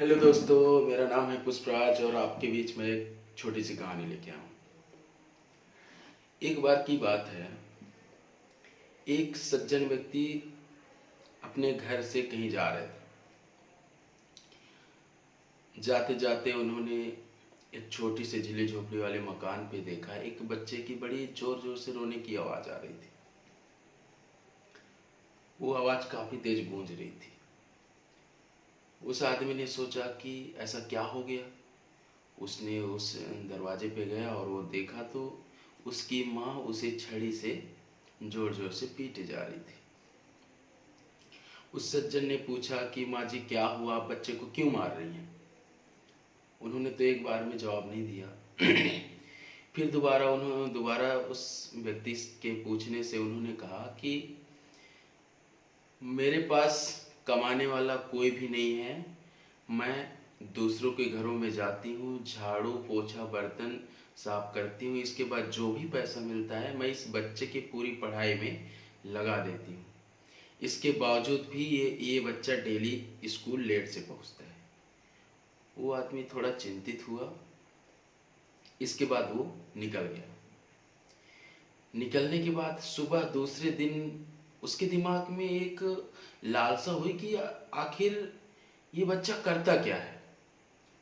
Hello दोस्तों, मेरा नाम है पुष्पराज और आपके बीच में एक छोटी सी कहानी लेके आया हूँ। एक बार की बात है, एक सज्जन व्यक्ति अपने घर से कहीं जा रहे थे। जाते जाते उन्होंने एक छोटी सी झिल्ली झोपड़ी वाले मकान पे देखा, एक बच्चे की बड़ी जोर जोर से रोने की आवाज़ आ रही थी। वो आवाज़ काफ़ी तेज गूंज रही थी। उस आदमी ने सोचा कि ऐसा क्या हो गया। उसने उस दरवाजे पे गया और वो देखा तो उसकी माँ उसे छड़ी से जोर जोर से पीटे जा रही थी। उस सज्जन ने पूछा कि माँ जी क्या हुआ, आप बच्चे को क्यों मार रही हैं। उन्होंने तो एक बार में जवाब नहीं दिया। फिर दोबारा उस व्यक्ति के पूछने से उन्होंने कहा कि मेरे पास कमाने वाला कोई भी नहीं है। मैं दूसरों के घरों में जाती हूँ, झाड़ू पोछा बर्तन साफ करती हूँ। इसके बाद जो भी पैसा मिलता है मैं इस बच्चे की पूरी पढ़ाई में लगा देती हूँ। इसके बावजूद भी ये बच्चा डेली स्कूल लेट से पहुँचता है। वो आदमी थोड़ा चिंतित हुआ। इसके बाद वो निकल गया। निकलने के बाद सुबह दूसरे दिन उसके दिमाग में एक लालसा हुई कि आखिर ये बच्चा करता क्या है।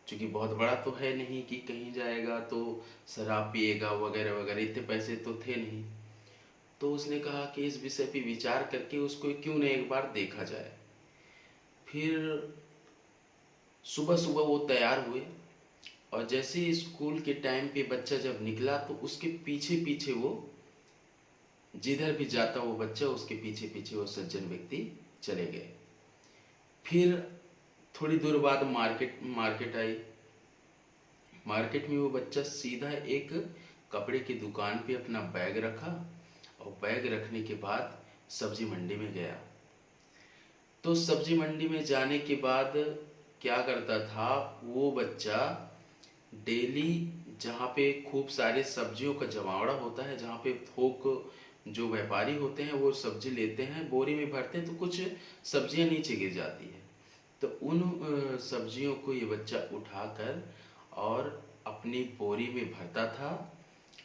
क्योंकि बहुत बड़ा तो है नहीं कि कहीं जाएगा तो शराब पिएगा वगैरह वगैरह, इतने पैसे तो थे नहीं। तो उसने कहा कि इस विषय पे विचार करके उसको क्यों न एक बार देखा जाए। फिर सुबह सुबह वो तैयार हुए और जैसे ही स्कूल के टाइम पे बच्चा जब निकला तो उसके पीछे पीछे वो जिधर भी जाता वो बच्चा उसके पीछे पीछे वो सज्जन व्यक्ति चले गए। फिर थोड़ी दूर बाद मार्केट मार्केट आई। मार्केट में वो बच्चा सीधा एक कपड़े की दुकान पे अपना बैग रखा और बैग रखने के बाद सब्जी मंडी में गया। तो सब्जी मंडी में जाने के बाद क्या करता था वो बच्चा, डेली जहाँ पे खूब सारे सब्जियों का जमावड़ा होता है, जहाँ पे थोक जो व्यापारी होते हैं वो सब्जी लेते हैं, बोरी में भरते हैं तो कुछ सब्जियां नीचे गिर जाती है। तो उन सब्जियों को ये बच्चा उठाकर और अपनी बोरी में भरता था।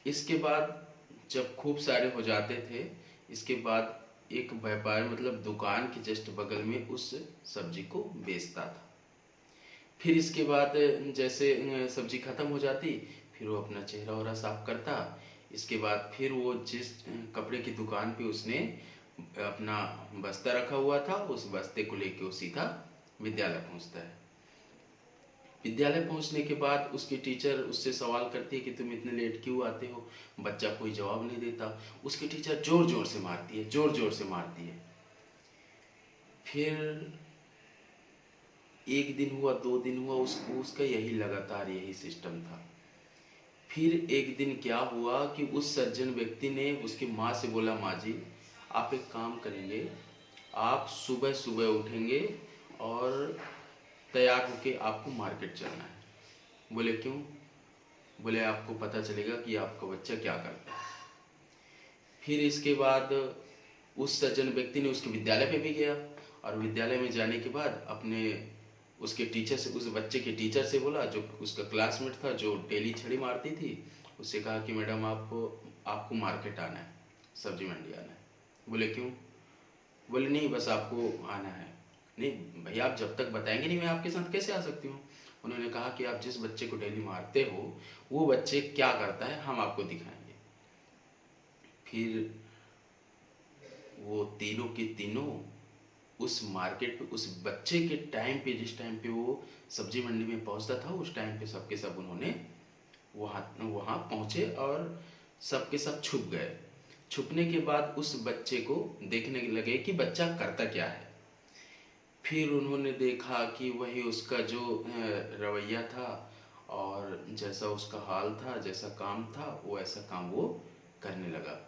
इसके बाद जब खूब सारे हो जाते थे, इसके बाद एक व्यापारी मतलब दुकान के जस्ट बगल में उस सब्जी को बेचता था। फिर इसके बाद जैसे सब्जी खत्म हो जाती, फिर वो अपना चेहरा वहरा साफ करता। इसके बाद फिर वो जिस कपड़े की दुकान पे उसने अपना बस्ता रखा हुआ था, उस बस्ते को लेके वो सीधा विद्यालय पहुंचता है। विद्यालय पहुंचने के बाद उसकी टीचर उससे सवाल करती है कि तुम इतने लेट क्यों आते हो। बच्चा कोई जवाब नहीं देता। उसकी टीचर जोर जोर से मारती है, जोर जोर से मारती है। फिर एक दिन हुआ, 2 दिन हुआ, उसको उसका यही लगातार यही सिस्टम था। फिर एक दिन क्या हुआ कि उस सज्जन व्यक्ति ने उसकी माँ से बोला, माँ जी आप एक काम करेंगे, आप सुबह सुबह उठेंगे और तैयार होके आपको मार्केट चलना है। बोले क्यों? बोले आपको पता चलेगा कि आपका बच्चा क्या करता है। फिर इसके बाद उस सज्जन व्यक्ति ने उसके विद्यालय पे भी गया और विद्यालय में जाने के बाद अपने उसके टीचर से, उस बच्चे के टीचर से बोला, जो उसका क्लासमेट था जो डेली छड़ी मारती थी, उससे कहा कि मैडम आपको मार्केट आना है, सब्जी मंडी आना है। बोले क्यों? बोले नहीं बस आपको आना है। नहीं भैया, आप जब तक बताएंगे नहीं मैं आपके साथ कैसे आ सकती हूँ। उन्होंने कहा कि आप जिस बच्चे को डेली मारते हो वो बच्चे क्या करता है हम आपको दिखाएंगे। फिर वो तीनों के तीनों उस मार्केट पे उस बच्चे के टाइम पे, जिस टाइम पे वो सब्जी मंडी में पहुंचता था, उस टाइम पे सबके सब उन्होंने वहाँ वहाँ पहुँचे और सबके सब छुप गए। छुपने के बाद उस बच्चे को देखने लगे कि बच्चा करता क्या है। फिर उन्होंने देखा कि वही उसका जो रवैया था और जैसा उसका हाल था, जैसा काम था, वो ऐसा काम वो करने लगा।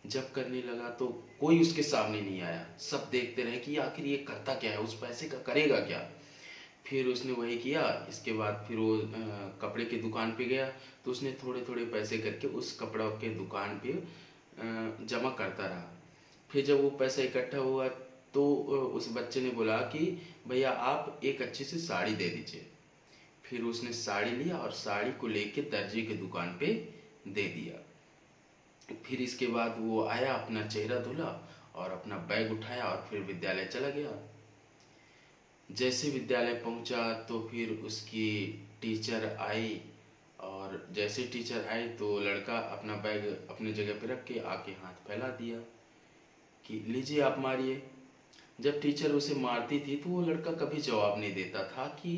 जब करने लगा तो कोई उसके सामने नहीं आया। सब देखते रहे कि आखिर ये करता क्या है, उस पैसे का करेगा क्या। फिर उसने वही किया। इसके बाद फिर वो कपड़े की दुकान पे गया तो उसने थोड़े थोड़े पैसे करके उस कपड़ा के दुकान पे जमा करता रहा। फिर जब वो पैसा इकट्ठा हुआ तो उस बच्चे ने बोला कि भैया आप एक अच्छी सी साड़ी दे दीजिए। फिर उसने साड़ी लिया और साड़ी को लेके दर्जी की दुकान पे दे दिया। फिर इसके बाद वो आया, अपना चेहरा धुला और अपना बैग उठाया और फिर विद्यालय चला गया। जैसे विद्यालय पहुंचा तो फिर उसकी टीचर आई, और जैसे टीचर आई तो लड़का अपना बैग अपनी जगह पे रख के आके हाथ फैला दिया कि लीजिए आप मारिए। जब टीचर उसे मारती थी तो वो लड़का कभी जवाब नहीं देता था कि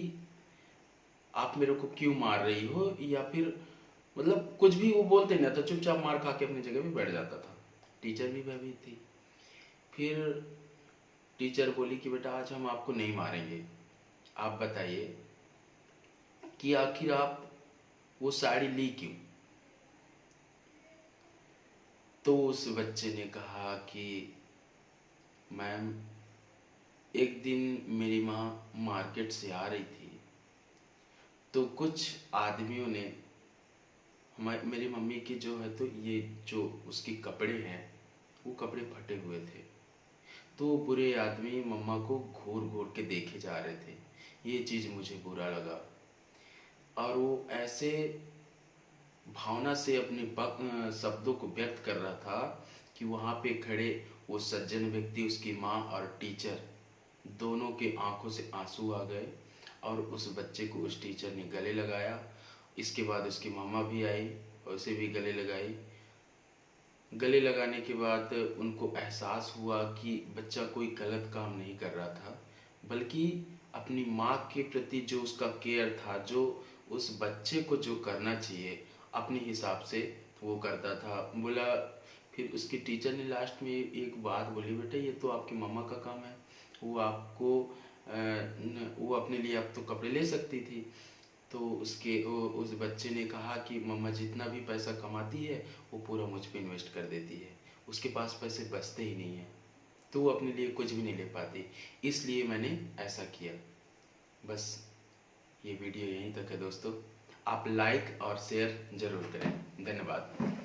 आप मेरे को क्यों मार रही हो, या फिर मतलब कुछ भी वो बोलते नहीं था, चुपचाप मार खा के अपनी जगह पे बैठ जाता था। टीचर भी भयभीत थी। फिर टीचर बोली कि बेटा आज हम आपको नहीं मारेंगे, आप बताइए कि आखिर आप वो साड़ी ली क्यों। तो उस बच्चे ने कहा कि मैम, एक दिन मेरी माँ मार्केट से आ रही थी तो कुछ आदमियों ने मेरी मम्मी की जो है, तो ये जो उसके कपड़े हैं वो कपड़े फटे हुए थे, तो वो बुरे आदमी मम्मा को घूर घूर के देखे जा रहे थे। ये चीज़ मुझे बुरा लगा, और वो ऐसे भावना से अपने शब्दों को व्यक्त कर रहा था कि वहाँ पे खड़े वो सज्जन व्यक्ति, उसकी माँ और टीचर, दोनों के आंखों से आंसू आ गए और उस बच्चे को उस टीचर ने गले लगाया। इसके बाद उसकी मम्मा भी आई और उसे भी गले लगाई। गले लगाने के बाद उनको एहसास हुआ कि बच्चा कोई गलत काम नहीं कर रहा था, बल्कि अपनी माँ के प्रति जो उसका केयर था, जो उस बच्चे को जो करना चाहिए अपने हिसाब से वो करता था। बोला, फिर उसकी टीचर ने लास्ट में एक बात बोली, बेटा ये तो आपकी मम्मा का काम है, वो आपको वो अपने लिए आप तो कपड़े ले सकती थी। तो उस बच्चे ने कहा कि मम्मा जितना भी पैसा कमाती है वो पूरा मुझ पे इन्वेस्ट कर देती है, उसके पास पैसे बचते ही नहीं हैं, तो वो अपने लिए कुछ भी नहीं ले पाती, इसलिए मैंने ऐसा किया। बस ये वीडियो यहीं तक है दोस्तों। आप लाइक और शेयर ज़रूर करें। धन्यवाद।